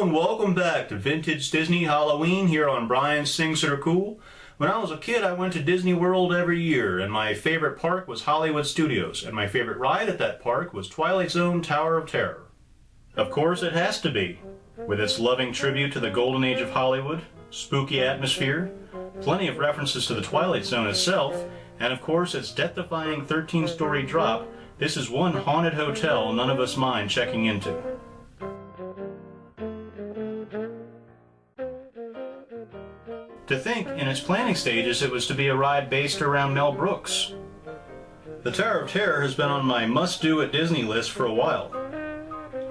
and welcome back to Vintage Disney Halloween here on Brian's Things That Are Cool. When I was a kid, I went to Disney World every year, and my favorite park was Hollywood Studios, and my favorite ride at that park was Twilight Zone Tower of Terror. Of course, it has to be, with its loving tribute to the golden age of Hollywood, spooky atmosphere, plenty of references to the Twilight Zone itself, and of course its death-defying 13-story drop. This is one haunted hotel none of us mind checking into. To think, in its planning stages, it was to be a ride based around Mel Brooks. The Tower of Terror has been on my must-do at Disney list for a while.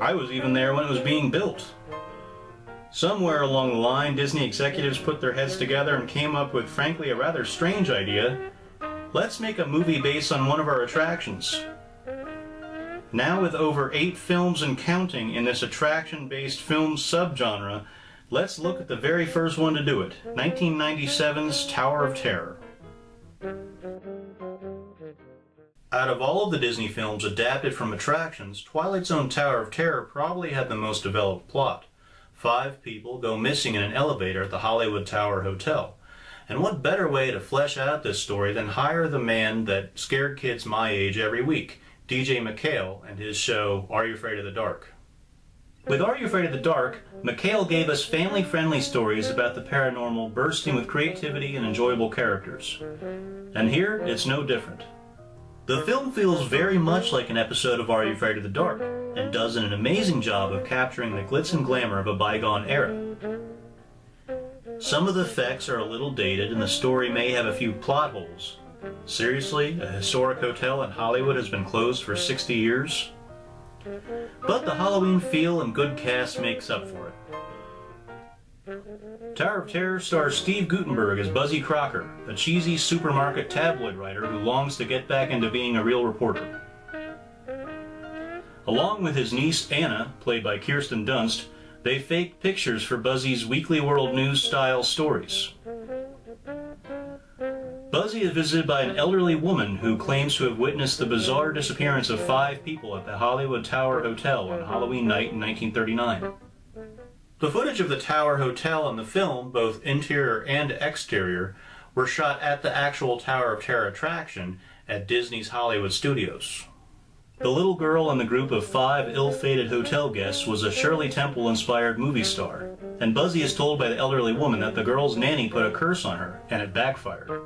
I was even there when it was being built. Somewhere along the line, Disney executives put their heads together and came up with, frankly, a rather strange idea. Let's make a movie based on one of our attractions. Now with over 8 films and counting in this attraction-based film subgenre, let's look at the very first one to do it, 1997's Tower of Terror. Out of all of the Disney films adapted from attractions, Twilight Zone Tower of Terror probably had the most developed plot. 5 people go missing in an elevator at the Hollywood Tower Hotel. And what better way to flesh out this story than hire the man that scared kids my age every week, DJ McHale, and his show, Are You Afraid of the Dark? With Are You Afraid of the Dark, McHale gave us family-friendly stories about the paranormal bursting with creativity and enjoyable characters. And here, it's no different. The film feels very much like an episode of Are You Afraid of the Dark, and does an amazing job of capturing the glitz and glamour of a bygone era. Some of the effects are a little dated, and the story may have a few plot holes. Seriously, a historic hotel in Hollywood has been closed for 60 years? But the Halloween feel and good cast makes up for it. Tower of Terror stars Steve Guttenberg as Buzzy Crocker, a cheesy supermarket tabloid writer who longs to get back into being a real reporter. Along with his niece Anna, played by Kirsten Dunst, they faked pictures for Buzzy's Weekly World News-style stories. Buzzy is visited by an elderly woman who claims to have witnessed the bizarre disappearance of 5 people at the Hollywood Tower Hotel on Halloween night in 1939. The footage of the Tower Hotel in the film, both interior and exterior, were shot at the actual Tower of Terror attraction at Disney's Hollywood Studios. The little girl in the group of 5 ill-fated hotel guests was a Shirley Temple-inspired movie star, and Buzzy is told by the elderly woman that the girl's nanny put a curse on her, and it backfired.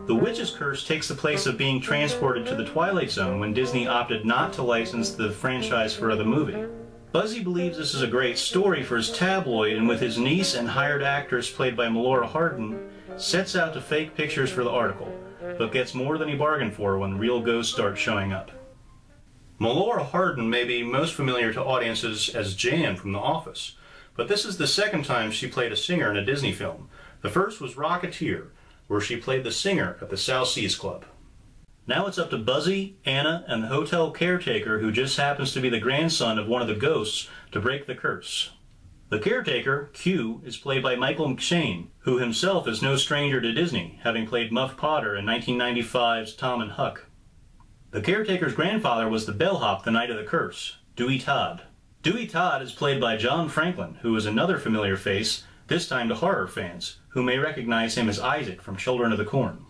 The witch's curse takes the place of being transported to the Twilight Zone when Disney opted not to license the franchise for the movie. Buzzy believes this is a great story for his tabloid, and with his niece and hired actress played by Melora Hardin, sets out to fake pictures for the article, but gets more than he bargained for when real ghosts start showing up. Melora Hardin may be most familiar to audiences as Jan from The Office, but this is the second time she played a singer in a Disney film. The first was Rocketeer, where she played the singer at the South Seas Club. Now it's up to Buzzy, Anna, and the hotel caretaker, who just happens to be the grandson of one of the ghosts, to break the curse. The caretaker, Q, is played by Michael McShane, who himself is no stranger to Disney, having played Muff Potter in 1995's Tom and Huck. The caretaker's grandfather was the bellhop the night of the curse, Dewey Todd. Dewey Todd is played by John Franklin, who is another familiar face, this time to horror fans, who may recognize him as Isaac from Children of the Corn.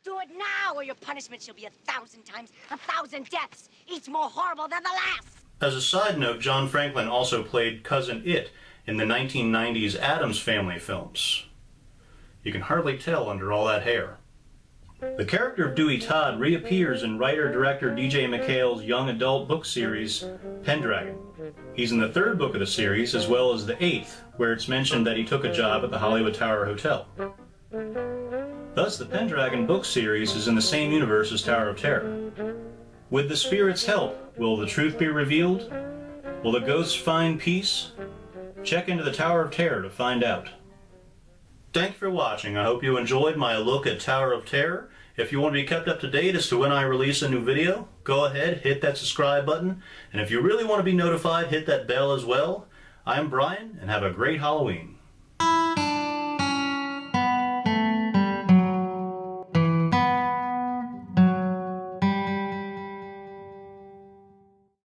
Do it now, or your punishment shall be 1,000 times 1,000 deaths, each more horrible than the last! As a side note, John Franklin also played Cousin It in the 1990s Addams Family films. You can hardly tell under all that hair. The character of Dewey Todd reappears in writer-director DJ McHale's young adult book series, Pendragon. He's in the 3rd book of the series, as well as the 8th, where it's mentioned that he took a job at the Hollywood Tower Hotel. Thus, the Pendragon book series is in the same universe as Tower of Terror. With the spirit's help, will the truth be revealed? Will the ghosts find peace? Check into the Tower of Terror to find out. Thank you for watching. I hope you enjoyed my look at Tower of Terror. If you want to be kept up to date as to when I release a new video, go ahead, hit that subscribe button. And if you really want to be notified, hit that bell as well. I'm Brian, and have a great Halloween.